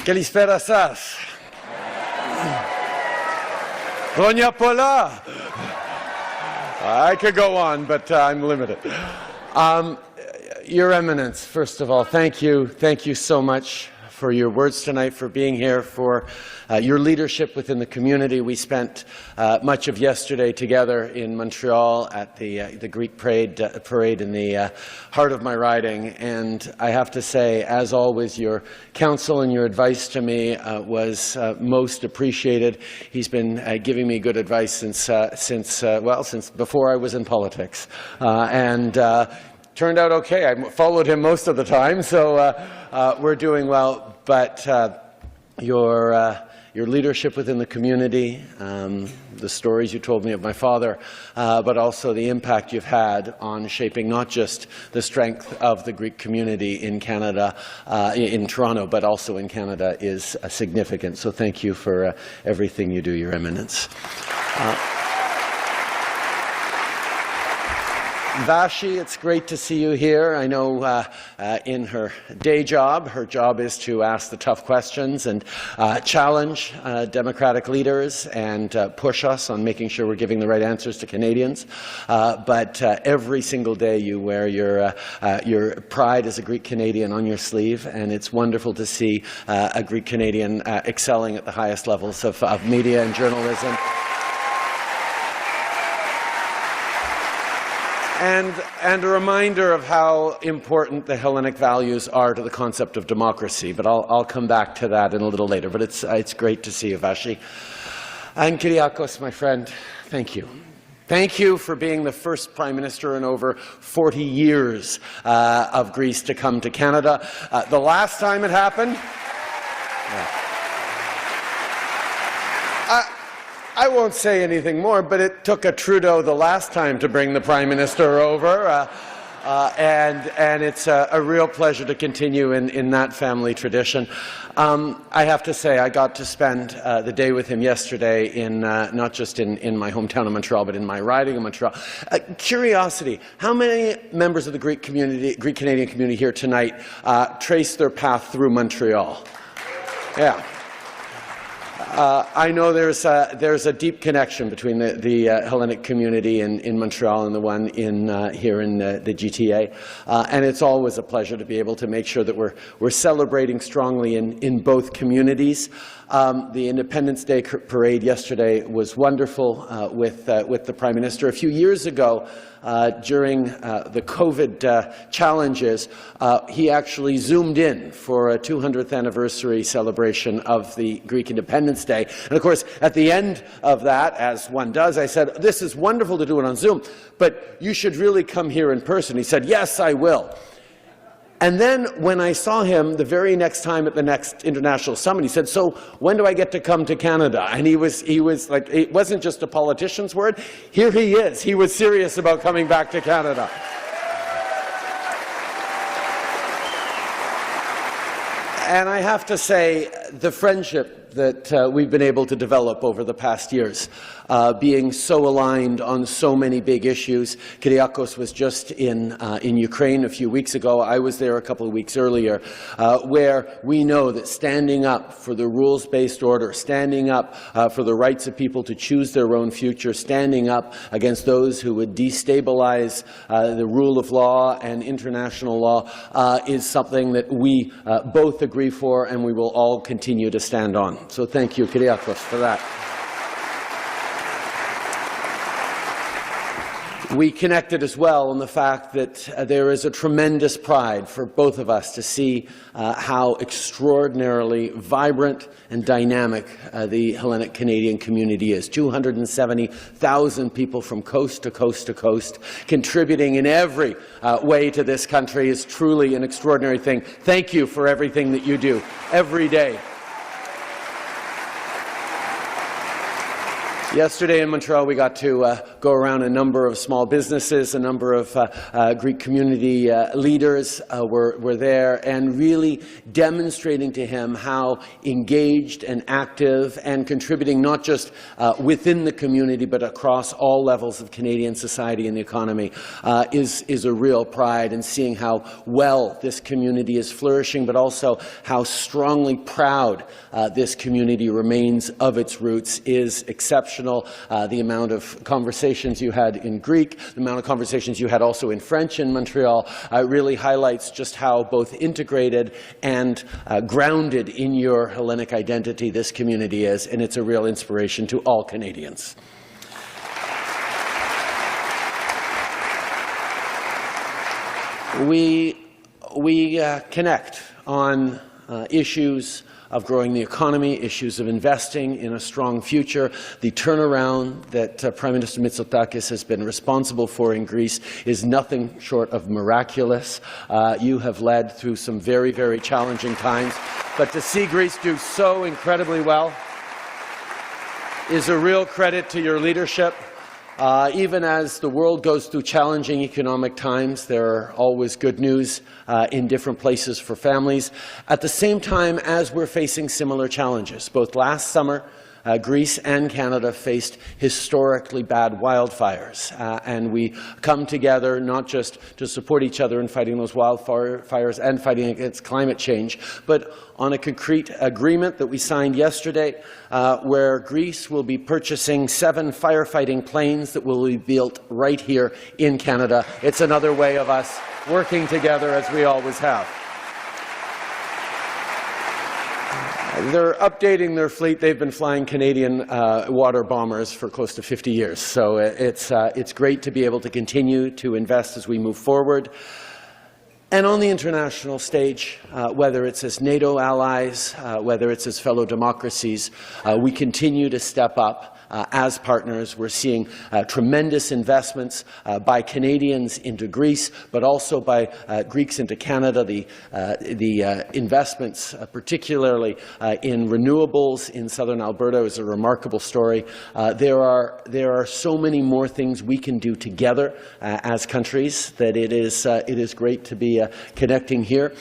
Kalispera σας. Χρόνια πολλά. I could go on, but I'm limited. Your Eminence, first of all, thank you. Thank you so much for your words tonight, for being here, for your leadership within the community. We spent much of yesterday together in Montreal at the Greek parade in the heart of my riding, and I have to say, as always, your counsel and your advice to me was most appreciated. He's been giving me good advice since before I was in politics, and turned out okay. I followed him most of the time, so we're doing well. But your leadership within the community, the stories you told me of my father, but also the impact you've had on shaping not just the strength of the Greek community in Canada, in Toronto, but also in Canada is significant. So thank you for everything you do, Your Eminence. Vashi, it's great to see you here. I know in her day job, her job is to ask the tough questions and challenge democratic leaders and push us on making sure we're giving the right answers to Canadians. But every single day you wear your pride as a Greek Canadian on your sleeve, and it's wonderful to see a Greek Canadian excelling at the highest levels of media and journalism. And a reminder of how important the Hellenic values are to the concept of democracy. But I'll come back to that in a little later. But it's great to see you, Vashi. And Kyriakos, my friend, thank you. Thank you for being the first Prime Minister in over 40 years of Greece to come to Canada. The last time it happened, I won't say anything more, but it took a Trudeau the last time to bring the Prime Minister over, and it's a real pleasure to continue in that family tradition. I have to say, I got to spend the day with him yesterday in not just in my hometown of Montreal, but in my riding of Montreal. Curiosity, how many members of the Greek Canadian community here tonight trace their path through Montreal? Yeah. I know there's a deep connection between the Hellenic community in Montreal and the one here in the GTA, and it's always a pleasure to be able to make sure that we're celebrating strongly in both communities. The Independence Day parade yesterday was wonderful with the Prime Minister. A few years ago, during the COVID challenges, he actually zoomed in for a 200th anniversary celebration of the Greek Independence Day. And of course, at the end of that, as one does, I said, this is wonderful to do it on Zoom, but you should really come here in person. He said, yes, I will. And then when I saw him the very next time at the next international summit, he said, so when do I get to come to Canada? And he was like, it wasn't just a politician's word. Here he is. He was serious about coming back to Canada. And I have to say, the friendship that we've been able to develop over the past years, being so aligned on so many big issues. Kyriakos was just in Ukraine a few weeks ago. I was there a couple of weeks earlier, where we know that standing up for the rules-based order, standing up for the rights of people to choose their own future, standing up against those who would destabilize the rule of law and international law is something that we both agree for, and we will all continue to stand on. So thank you, Kyriakos, for that. We connected as well on the fact that there is a tremendous pride for both of us to see how extraordinarily vibrant and dynamic the Hellenic Canadian community is. 270,000 people from coast to coast to coast, contributing in every way to this country is truly an extraordinary thing. Thank you for everything that you do every day. Yesterday in Montreal, we got to go around a number of small businesses, a number of Greek community leaders were there, and really demonstrating to him how engaged and active and contributing not just within the community, but across all levels of Canadian society and the economy is a real pride, and seeing how well this community is flourishing, but also how strongly proud this community remains of its roots is exceptional. The amount of conversations you had in Greek, the amount of conversations you had also in French in Montreal really highlights just how both integrated and grounded in your Hellenic identity this community is, and it's a real inspiration to all Canadians. We connect on issues of growing the economy, issues of investing in a strong future. The turnaround that Prime Minister Mitsotakis has been responsible for in Greece is nothing short of miraculous. You have led through some very, very challenging times, but to see Greece do so incredibly well is a real credit to your leadership. Even as the world goes through challenging economic times, there are always good news in different places for families. At the same time as we're facing similar challenges, both last summer, Greece and Canada faced historically bad wildfires, and we come together not just to support each other in fighting those wildfires and fighting against climate change, but on a concrete agreement that we signed yesterday where Greece will be purchasing 7 firefighting planes that will be built right here in Canada. It's another way of us working together as we always have. They're updating their fleet. They've been flying Canadian water bombers for close to 50 years. So it's great to be able to continue to invest as we move forward. And on the international stage, whether it's as NATO allies, whether it's as fellow democracies, we continue to step up. As partners, we're seeing tremendous investments by Canadians into Greece, but also by Greeks into Canada. The investments, particularly in renewables in southern Alberta, is a remarkable story. There are so many more things we can do together as countries that it is great to be connecting here.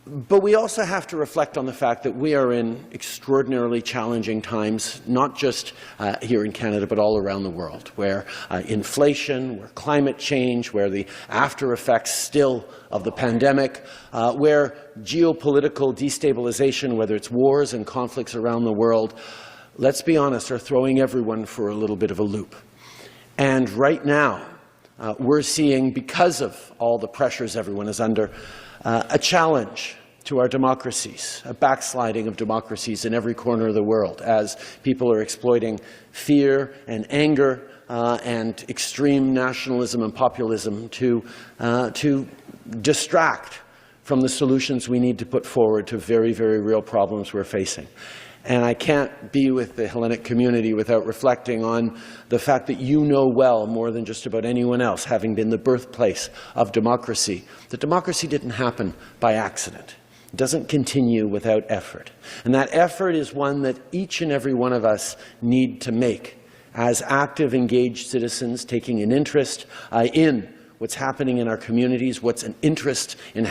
But we also have to reflect on the fact that we are in extraordinarily challenging times, not just here in Canada, but all around the world, where inflation, where climate change, where the after effects still of the pandemic, where geopolitical destabilization, whether it's wars and conflicts around the world, let's be honest, are throwing everyone for a little bit of a loop. And right now, we're seeing, because of all the pressures everyone is under, a challenge to our democracies, a backsliding of democracies in every corner of the world as people are exploiting fear and anger and extreme nationalism and populism to distract from the solutions we need to put forward to very, very real problems we're facing. And I can't be with the Hellenic community without reflecting on the fact that you know well, more than just about anyone else, having been the birthplace of democracy, that democracy didn't happen by accident. It doesn't continue without effort. And that effort is one that each and every one of us need to make as active, engaged citizens, taking an interest in what's happening in our communities, what's an interest in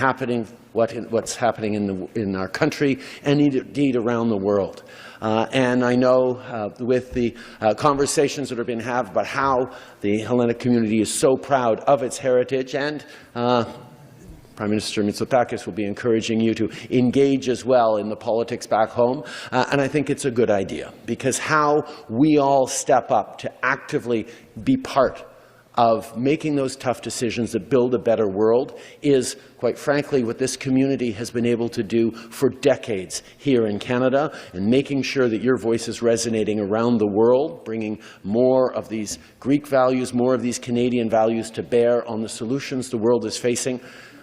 what's happening in our country, and indeed around the world. And I know with the conversations that are being had about how the Hellenic community is so proud of its heritage, and Prime Minister Mitsotakis will be encouraging you to engage as well in the politics back home. And I think it's a good idea, because how we all step up to actively be part of making those tough decisions that build a better world is, quite frankly, what this community has been able to do for decades here in Canada, and making sure that your voice is resonating around the world, bringing more of these Greek values, more of these Canadian values to bear on the solutions the world is facing,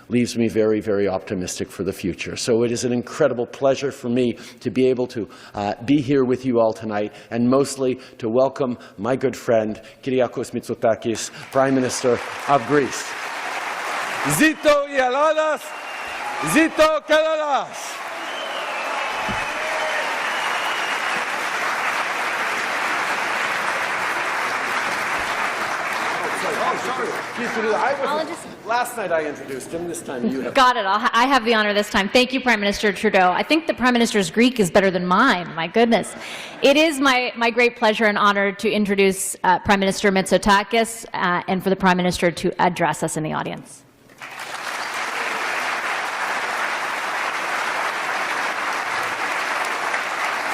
leaves me very, very optimistic for the future. So it is an incredible pleasure for me to be able to be here with you all tonight, and mostly to welcome my good friend, Kyriakos Mitsotakis, Prime Minister of Greece. Zito Ialadas, Zito Kalalas. introduce. Last night I introduced him. This time you have. Got it. I have the honor this time. Thank you, Prime Minister Trudeau. I think the Prime Minister's Greek is better than mine. My goodness. It is my great pleasure and honor to introduce Prime Minister Mitsotakis and for the Prime Minister to address us in the audience.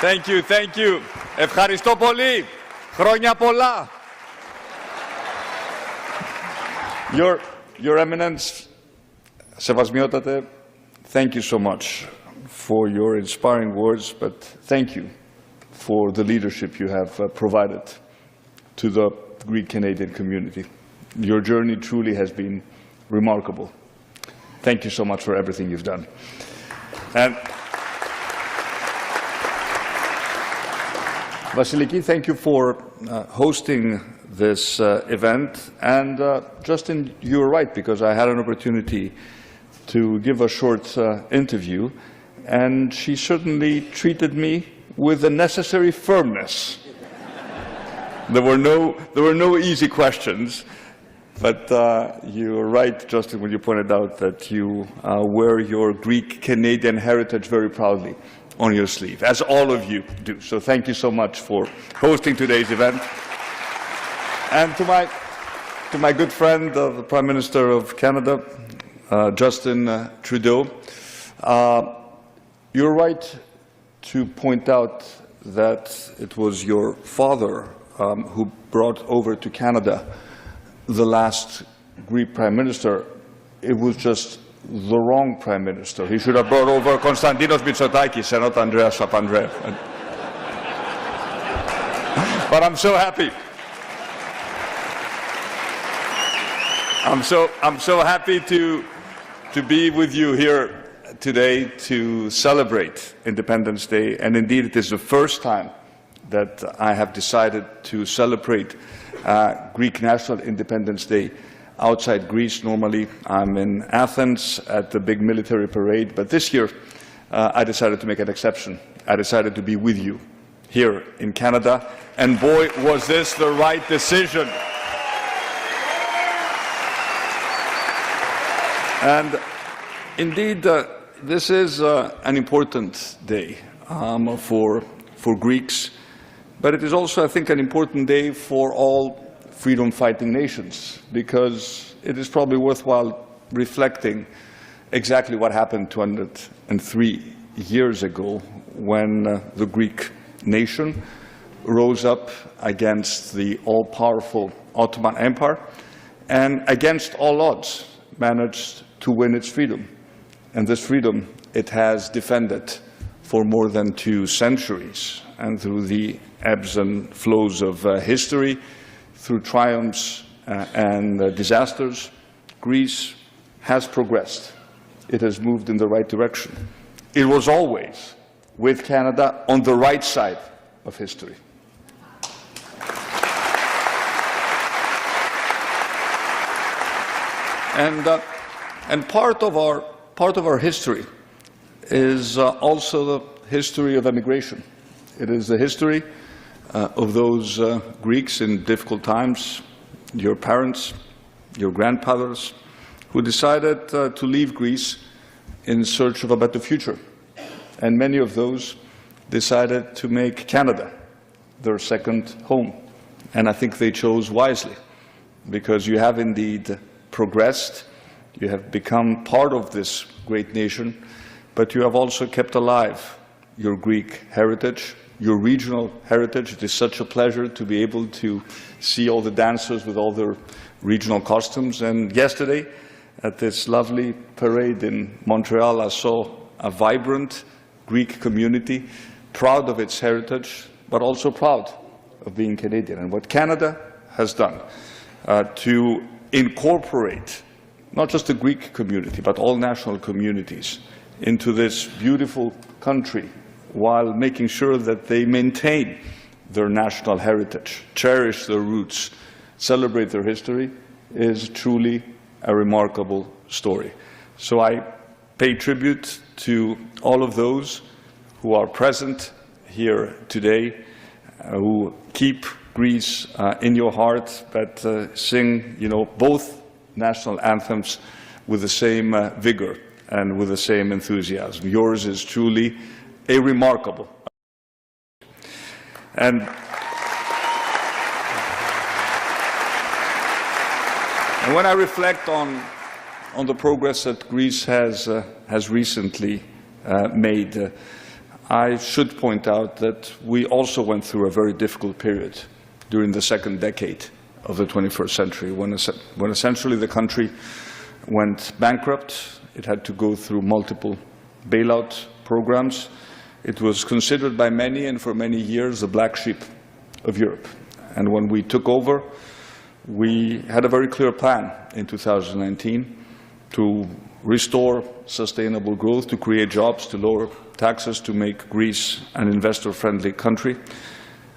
Thank you, thank you. Ευχαριστώ πολύ. Χρόνια πολλά. Your Eminence, Σεβασμιότατε, thank you so much for your inspiring words, but thank you for the leadership you have provided to the Greek-Canadian community. Your journey truly has been remarkable. Thank you so much for everything you've done. And Vasiliki, thank you for hosting this event. And Justin, you were right, because I had an opportunity to give a short interview, and she certainly treated me with the necessary firmness. There were no easy questions, but you were right, Justin, when you pointed out that you wear your Greek-Canadian heritage very proudly on your sleeve, as all of you do. So thank you so much for hosting today's event. And to my good friend, the Prime Minister of Canada, Justin Trudeau, you're right to point out that it was your father who brought over to Canada the last Greek Prime Minister. It was just the wrong Prime Minister. He should have brought over Konstantinos Mitsotakis and not Andreas Papandreou. But I'm so happy. I'm so happy to be with you here today to celebrate Independence Day. And indeed, it is the first time that I have decided to celebrate Greek National Independence Day outside Greece. Normally, I'm in Athens at the big military parade, but this year I decided to make an exception. I decided to be with you here in Canada, and boy, was this the right decision. And indeed, this is an important day for Greeks, but it is also, I think, an important day for all freedom-fighting nations, because it is probably worthwhile reflecting exactly what happened 203 years ago when the Greek nation rose up against the all-powerful Ottoman Empire and against all odds managed to win its freedom. And this freedom it has defended for more than 2 centuries, and through the ebbs and flows of history, through triumphs and disasters, Greece has progressed. It has moved in the right direction. It was always, with Canada, on the right side of history. And part of our history is also the history of emigration. It is the history of those Greeks in difficult times, your parents, your grandfathers, who decided to leave Greece in search of a better future. And many of those decided to make Canada their second home. And I think they chose wisely, because you have indeed progressed, you have become part of this great nation, but you have also kept alive your Greek heritage, your regional heritage. It is such a pleasure to be able to see all the dancers with all their regional costumes. And yesterday, at this lovely parade in Montreal, I saw a vibrant Greek community, proud of its heritage, but also proud of being Canadian. And what Canada has done to incorporate not just the Greek community, but all national communities into this beautiful country, while making sure that they maintain their national heritage, cherish their roots, celebrate their history, is truly a remarkable story. So I pay tribute to all of those who are present here today, who keep Greece in your heart, but sing, both national anthems with the same vigor and with the same enthusiasm. Yours is truly a remarkable. And when I reflect on the progress that Greece has recently made, I should point out that we also went through a very difficult period during the second decade of the 21st century, when essentially the country went bankrupt. It had to go through multiple bailout programs. It was considered by many, and for many years, the black sheep of Europe. And when we took over, we had a very clear plan in 2019 to restore sustainable growth, to create jobs, to lower taxes, to make Greece an investor-friendly country.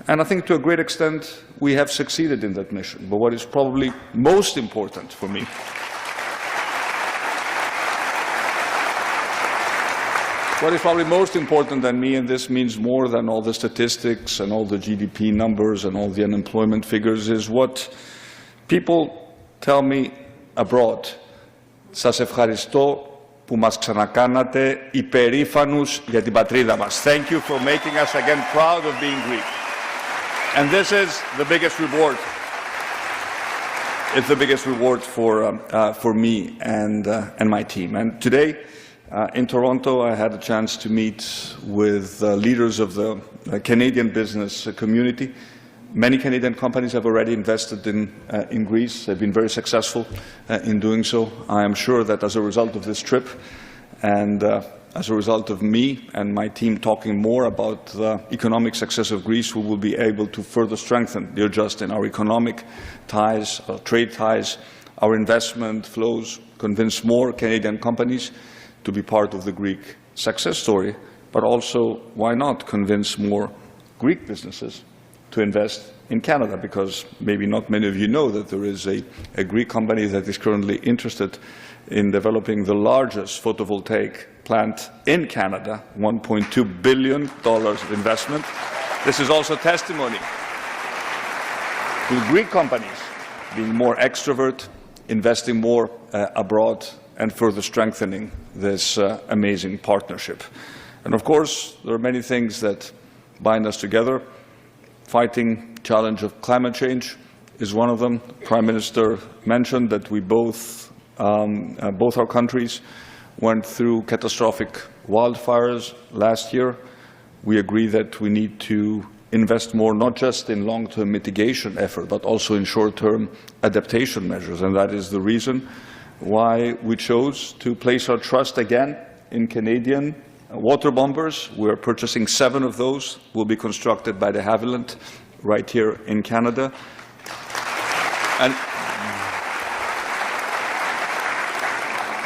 And I think to a great extent we have succeeded in that mission. But what is probably most important for me than me, and this means more than all the statistics and all the GDP numbers and all the unemployment figures, is what people tell me abroad. Σας ευχαριστώ που μας ξανακάνατε υπερήφανους για την πατρίδα μας. Thank you for making us again proud of being Greek. And this is the biggest reward. It's the biggest reward for me and my team. And today, in Toronto, I had a chance to meet with leaders of the Canadian business community. Many Canadian companies have already invested in Greece. They've been very successful in doing so. I am sure that as a result of this trip and as a result of me and my team talking more about the economic success of Greece, we will be able to further strengthen, dear Justin, our economic ties, our trade ties, our investment flows, convince more Canadian companies to be part of the Greek success story, but also, why not convince more Greek businesses to invest in Canada, because maybe not many of you know that there is a Greek company that is currently interested in developing the largest photovoltaic plant in Canada, $1.2 billion of investment. This is also testimony to Greek companies being more extrovert, investing more abroad, and further strengthening this amazing partnership. And of course, there are many things that bind us together. Fighting challenge of climate change is one of them. Prime Minister mentioned that we both our countries went through catastrophic wildfires last year. We agree that we need to invest more, not just in long-term mitigation effort, but also in short-term adaptation measures. And that is the reason why we chose to place our trust again in Canadian water bombers. We're purchasing 7 of those. Will be constructed by de Havilland right here in Canada.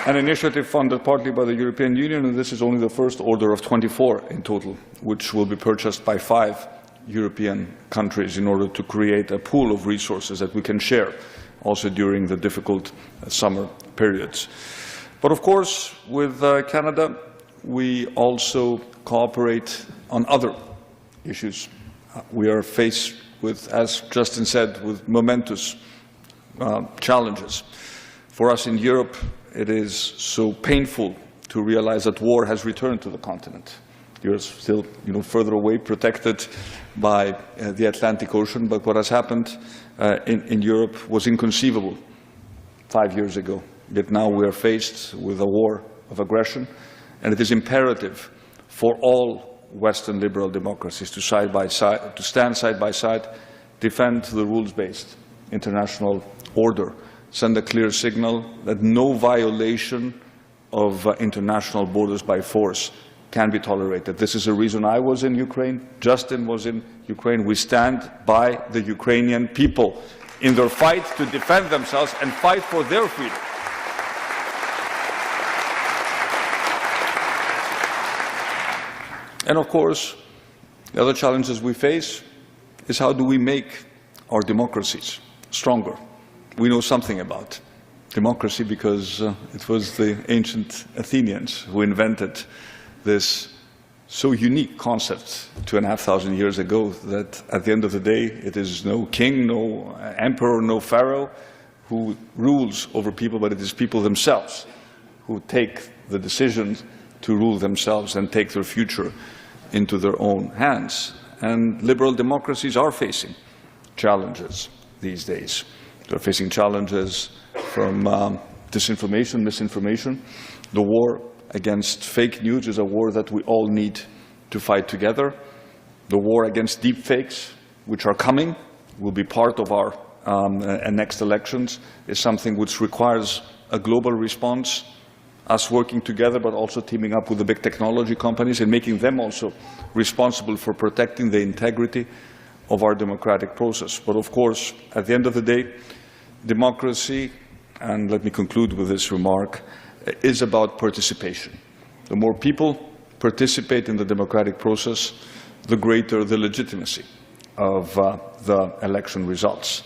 An initiative funded partly by the European Union, and this is only the first order of 24 in total, which will be purchased by 5 European countries in order to create a pool of resources that we can share also during the difficult summer periods. But of course, with Canada, we also cooperate on other issues. We are faced with, as Justin said, with momentous challenges. For us in Europe, it is so painful to realize that war has returned to the continent. You're still further away, protected by the Atlantic Ocean, but what has happened in Europe was inconceivable 5 years ago. Yet now we are faced with a war of aggression, and it is imperative for all Western liberal democracies to stand side by side, defend the rules-based international order, send a clear signal that no violation of international borders by force can be tolerated. This is the reason I was in Ukraine, Justin was in Ukraine. We stand by the Ukrainian people in their fight to defend themselves and fight for their freedom. And of course, the other challenges we face is how do we make our democracies stronger? We know something about democracy because it was the ancient Athenians who invented this so unique concept 2,500 years ago that at the end of the day it is no king, no emperor, no pharaoh who rules over people, but it is people themselves who take the decisions to rule themselves and take their future into their own hands. And liberal democracies are facing challenges these days. They're facing challenges from disinformation, misinformation. The war against fake news is a war that we all need to fight together. The war against deepfakes, which are coming, will be part of our next elections, is something which requires a global response, us working together, but also teaming up with the big technology companies and making them also responsible for protecting the integrity of our democratic process. But of course, at the end of the day, democracy, and let me conclude with this remark, is about participation. The more people participate in the democratic process, the greater the legitimacy of the election results.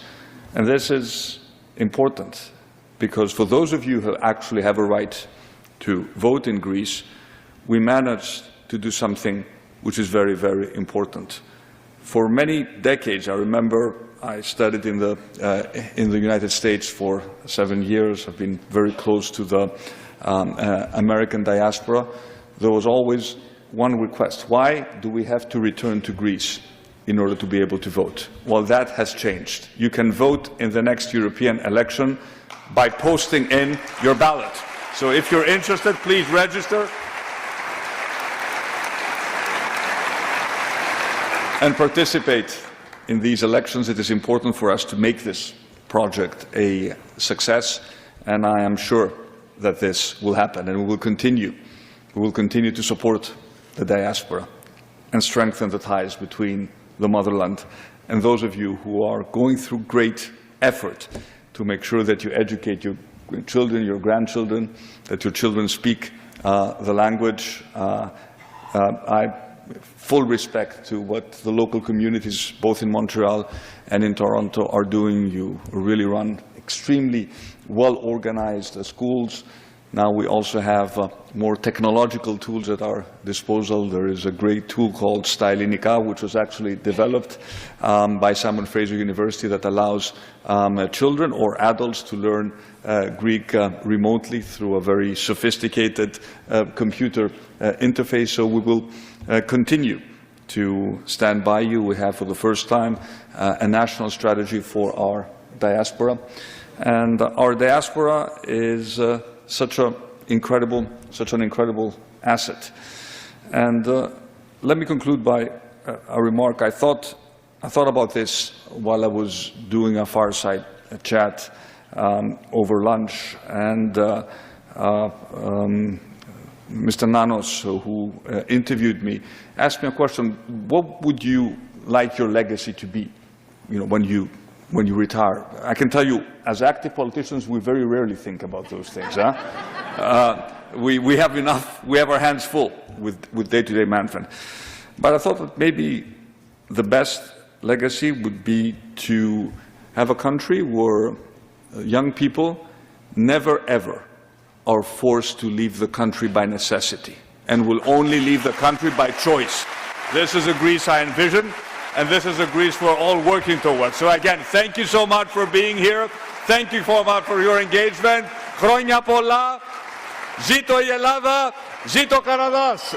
And this is important because for those of you who actually have a right to vote in Greece, we managed to do something which is very, very important. For many decades, I remember I studied in the United States for 7 years. I've been very close to the American diaspora. There was always one request: why do we have to return to Greece in order to be able to vote? Well, that has changed. You can vote in the next European election by posting in your ballot. So if you're interested, please register and participate in these elections. It is important for us to make this project a success, and I am sure that this will happen, and we will continue to support the diaspora and strengthen the ties between the motherland and those of you who are going through great effort to make sure that you educate your children, your grandchildren, that your children speak the language. I full respect to what the local communities, both in Montreal and in Toronto, are doing. You really run extremely well-organized schools. Now we also have more technological tools at our disposal. There is a great tool called Stylinica, which was actually developed by Simon Fraser University, that allows children or adults to learn Greek remotely through a very sophisticated computer interface. So we will continue to stand by you. We have, for the first time, a national strategy for our diaspora. And our diaspora is such an incredible asset. And let me conclude by a remark. I thought about this while I was doing a fireside chat over lunch, and Mr. Nanos, who interviewed me, asked me a question: what would you like your legacy to be, when you retire? I can tell you, as active politicians, we very rarely think about those things. We have enough, we have our hands full with day-to-day management. But I thought that maybe the best legacy would be to have a country where young people never ever are forced to leave the country by necessity and will only leave the country by choice. This is a Greece I envision, and this is a Greece we're all working towards. So again, thank you so much for being here. Thank you so much for your engagement. Χρόνια πολλά. Ζήτω η Ελλάδα. Ζήτω ο Καναδάς.